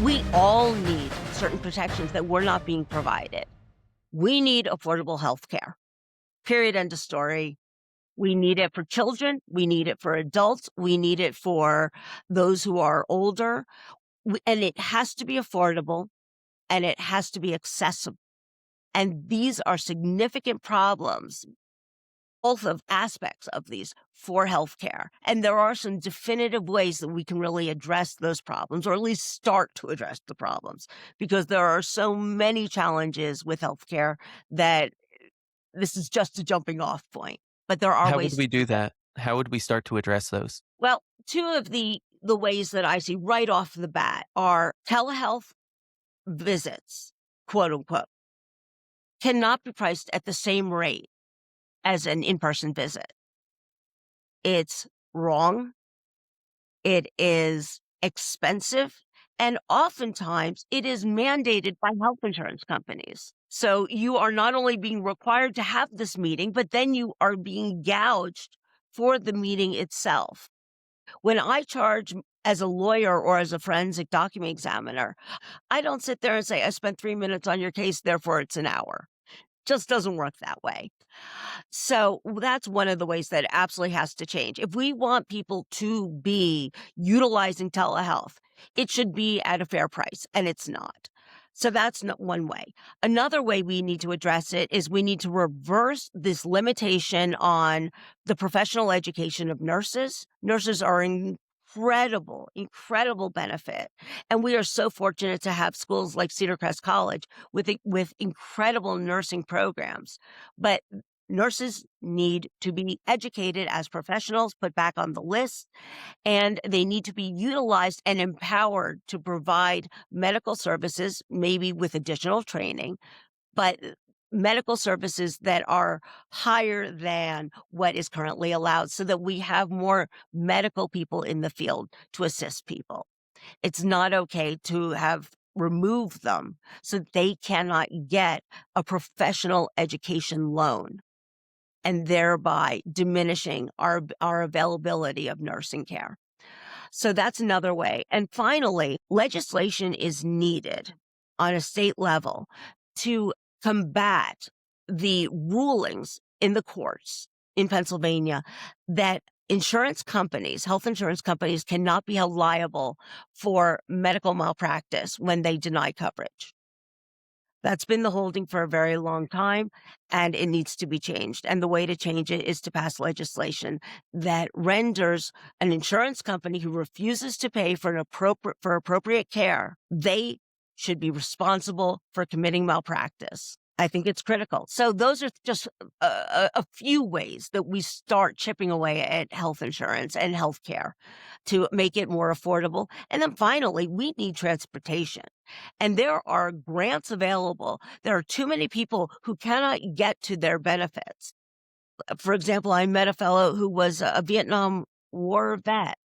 We all need certain protections that were not being provided. We need affordable health care. Period. End of story. We need it for children. We need it for adults. We need it for those who are older. And it has to be affordable and it has to be accessible. And these are significant problems, both of aspects of these for healthcare. And there are some definitive ways that we can really address those problems, or at least start to address the problems, because there are so many challenges with healthcare that this is just a jumping off point. But there are How would ways we to do do that. that? How would we start to address those? Well, two of the ways that I see right off the bat are telehealth visits, quote unquote, cannot be priced at the same rate as an in-person visit. It's wrong. It is expensive. And oftentimes it is mandated by health insurance companies. So you are not only being required to have this meeting, but then you are being gouged for the meeting itself. When I charge as a lawyer or as a forensic document examiner, I don't sit there and say, I spent 3 minutes on your case, therefore it's an hour. Just doesn't work that way. So that's one of the ways that it absolutely has to change. If we want people to be utilizing telehealth, it should be at a fair price, and it's not. So that's not one way. Another way we need to address it is we need to reverse this limitation on the professional education of nurses. Nurses are incredible benefit. And we are so fortunate to have schools like Cedar Crest College with incredible nursing programs. But nurses need to be educated as professionals, put back on the list, and they need to be utilized and empowered to provide medical services, maybe with additional training, but medical services that are higher than what is currently allowed so that we have more medical people in the field to assist people. It's not okay to have removed them so they cannot get a professional education loan, and thereby diminishing our availability of nursing care. So that's another way. And finally, legislation is needed on a state level to combat the rulings in the courts in Pennsylvania that insurance companies, health insurance companies, cannot be held liable for medical malpractice when they deny coverage. That's been the holding for a very long time, and it needs to be changed. And the way to change it is to pass legislation that renders an insurance company who refuses to pay for appropriate care, they should be responsible for committing malpractice. I think it's critical. So those are just a few ways that we start chipping away at health insurance and health care to make it more affordable. And then finally, we need transportation. And there are grants available. There are too many people who cannot get to their benefits. For example, I met a fellow who was a Vietnam War vet.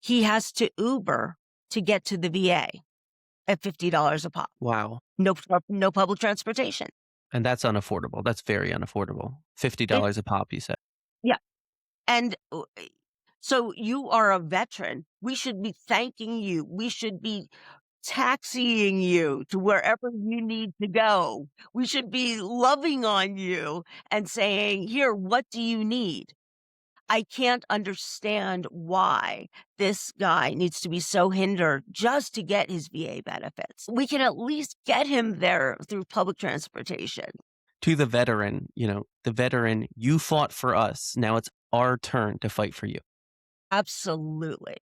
He has to Uber to get to the VA at $50 a pop. Wow. No public transportation. And that's unaffordable. That's very unaffordable. It, $50 a pop, you said. yeah. And so you are a veteran. We should be thanking you. We should be taxiing you to wherever you need to go. We should be loving on you and saying, here, what do you need? I can't understand why this guy needs to be so hindered just to get his VA benefits. We can at least get him there through public transportation. To the veteran, the veteran, you fought for us. Now it's our turn to fight for you. Absolutely.